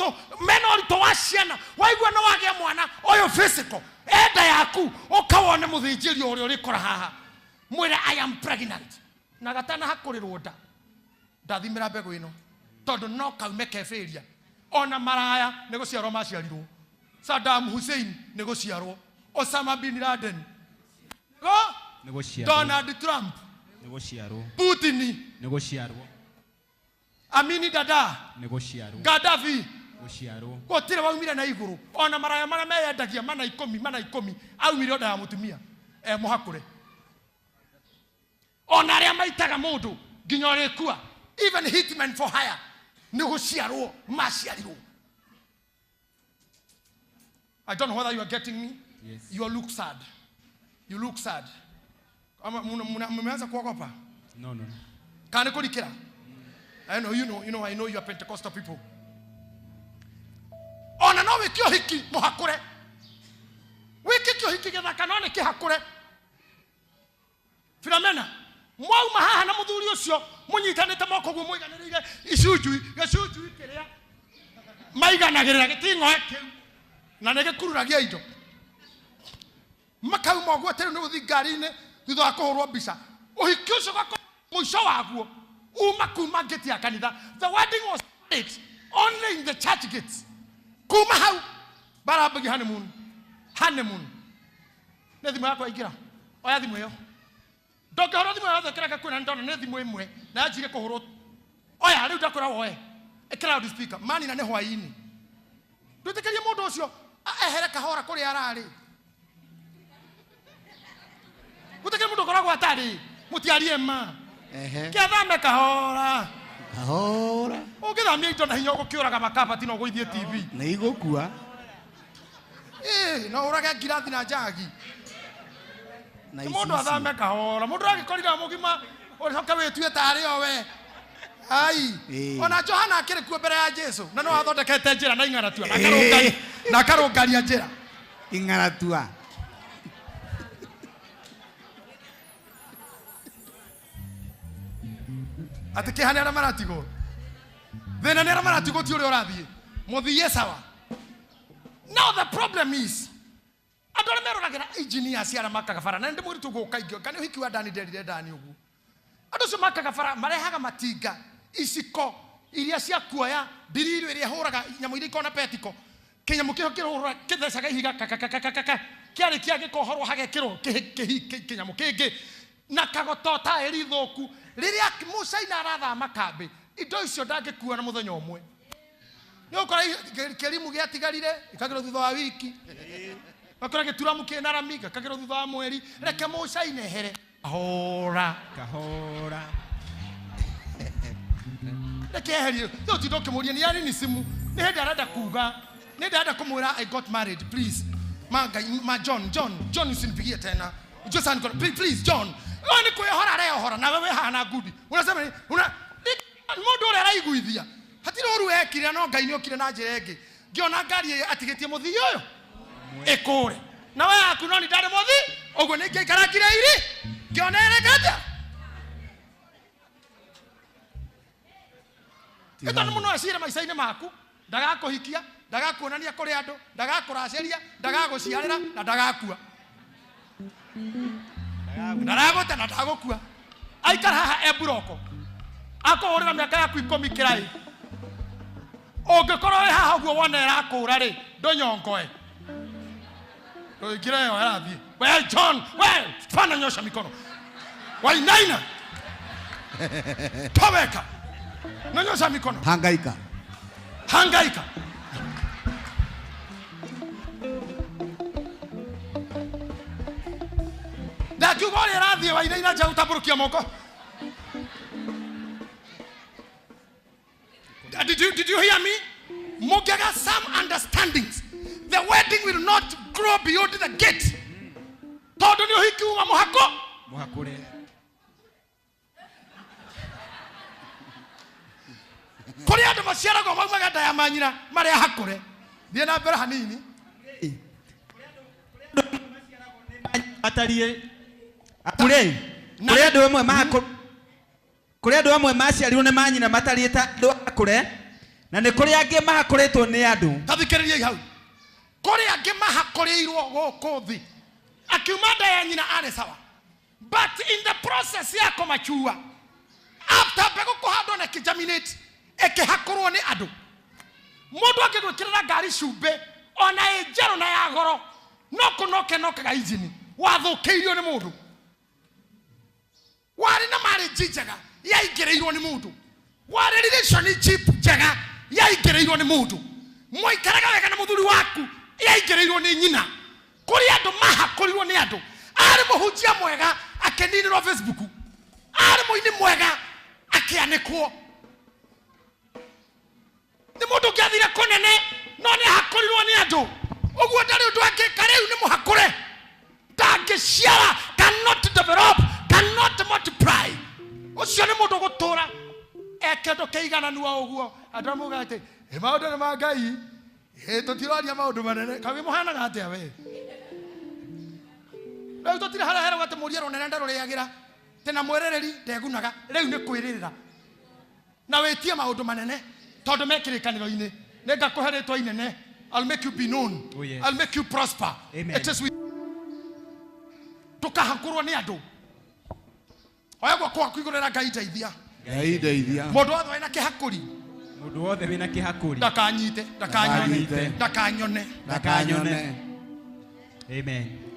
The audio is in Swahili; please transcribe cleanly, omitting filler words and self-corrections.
to meno to wasiana waigwa no wage mwana oyo physical enda yaku okawone muthinjiri uri uri kora haha mwira I am pregnant na gatana hakurirwo nda ndathimira mbegu ino tondu no kaume keferia ona maraya neguciarwo maciarirwo Saddam Hussein neguciarwo Osama bin Laden neguciarwo Donald Trump neguciarwo Putin neguciarwo Amini Dada neguciarwo Gaddafi neguciarwo gotire waumire na iguru ona maraya mara meyendagia mana 10 aumire onda ya mutumia muhakure ona ria maitaga mundu nginya rekua even hitmen for hire neguciarwo maciarirwo. I don't know whether you are getting me. Yes. You look sad. You look sad. Mmeanza kuogopa? No. Kana kulikira? I know I know you are Pentecostal people. Ona no wikio hiki muhakure. Wikio hiki getha kanone kihakure. Filomena, mwauma haha na muthuri ucio munyitanite moko gwo muiganirire icunjui kiria. Maiganagirira gitingo kiu. Na nege kururagia indo makauma gwo tere no thigari-ine thutha wa kuhurwo mbica uhiki ucio gako muico waguo uma kuma gate ya kanitha. The wedding was only in the church gates. Kuma hau barabagi honeymoon ne thimu yakwa igira oya thimu yo ndoke horo thimu yothe kiraka kwina ndona ne thimu imwe na ajire kuhurwo oya riu ndakora woe ekira loud speaker mani na ne hwaini ndutikerie mundu ucio ehere kahora kuri arari guteke mundu koragwo atari mutiarie ma kethame kahora ugithamia indo na hinya ukiuraga makabati no guithie TV na igukua no urage ngirathi na njagi na mundu athame kahora mundu agikorira mugima urihoka wetue tari o we ai ona Johana akiri kuo mbere ya Jesu na no athondekete njira na ing'aratua na karungaria njira ing'aratua atike hane ara maratigo thena nera maratigo ti uri urathie muthie sawa. Now the problem is andore meroragira engineers ara makagabara na ndi muritu guka ingio kana hiki wa dani derire dani ugu andu so makagabara marehaga matinga isiko iria cia kuoya ndiriru iria huraga nyamu iria ikona petiko kinyamu kiho kirura kithecaga ihiga kiari kiage kohorwo hagekirwo kinyamu kingi na kagotota eri thoku riria Musa ina aratha makambi indo icio ndangikuwa na muthenya umwe ni ukora kerimu giatigarire ikagiro thutha wa wiki bakora gituramu kinaramiga kagiro thutha wa mweri reke Musa inehere kahora Lekeheri yo tidoke muria ni yari ni simu ni hedi arada kuga ni dada kumwira I got married please ma John usinipigie tena just and please John oni kuyohora leo hora na wewe hana gudi unasema una mundu ore araiguithia hatire oru ekire no ngai ni okire na njirenge ngiona ngari atigetie muthi uyo ekore na wewe akunoni ndare muthi ogwo ni ngikarakire iri ngiona erekata Ito muno asire maica-ini maku ndagakuhikia ndagakuonania kuri andu ndagakuraceria ndagaguciarira na ndagakua ndaragote na ndagukua aikara haha eburoko akohorera miaka yaku 10 kirai ongekorwo haha guo wona erakura ri ndonyongoe ndoigire yo arathie we John we fana nyosha mikono wainaina toweka nanyosha mikono hangaika dakugori arathie wainaina ja utaburukia moko. Did you hear me? Mogega some understandings. The wedding will not grow beyond the gate. Todo ni hiki uma muhakure. Kuri ando masiara go maumaga ndaya manyina mari hakure. Thie na mbere hanini. Atarie. Akure. Kuri ando amwe mahakure. Kuri ando amwe maciarirwo ne manyina matarieta ndo akure. Na nĩ kũrĩ angĩ mahakoretwo nĩ andũ. Tathikĩrĩriai hau. Kũrĩ angĩ mahakoreirwo gũkũ thĩ. Akiuma nda ya nyina arĩ sawa. But in the process ya kũmachua, after mbegũ kũhandwo na kijaminate, ĩkĩhakorwo nĩ andũ. Mũndũ angĩgwĩkĩrĩra ngari cumbĩ, ona ĩ njerũ na ya goro, no kũnoke injini, wathũkĩirio nĩ mũndũ. Warĩ na marriage njega, yaingĩrĩirwo nĩ mũndũ. Warĩ relationship njega, yaingĩrĩirwo nĩ mũndũ. Mwaikaraga wega na mũthuri waku, yaingĩrĩirwo nĩ nyina. Kũrĩ andũ mahakorirwo nĩ andũ. Arĩ mũhunjia mwega, akĩninĩrwo Facebook. Arĩ mũini mwega, akĩanĩkwo. Nĩ mũndũ ũngĩathire kũnene, no nĩ ahakorirwo nĩ andũ. Ũguo ndarĩ ũndũ angĩka rĩu nĩ mũhakũre. Ndangĩciara, cannot develop, cannot multiply. Ũcio nĩ mũndũ gũtũra ekĩndũ kĩigananu wa ũguo. Andũ amauga atĩ maũndũ nĩ ma Ngai, tũtiroria maũndũ manene. Kaĩ mũhanaga atĩa we? Rĩu tũtirĩ harĩa herwo atĩ mũria rũnene ndarũrĩagĩra. Tena mwerereri ndegunaga. Rĩu nĩ kwĩrĩrĩra. Na wĩtie maũndũ manene tondũ mekĩrĩkanĩro-inĩ. Nĩngakũhe rĩtwa inene. I'll make you be known. Oh, yes. I'll make you prosper. Amen. It is with tukahakurwo nĩ andũ. Oyagwo kwa kuigũrĩra Ngai ndeithia. Ngai ndeithia. Mũndũ wothe wĩna kĩhakũri. Mũndũ wothe wĩna kĩhakũri. Ndakanyite. Ndakanyone. Ndakanyone. Amen.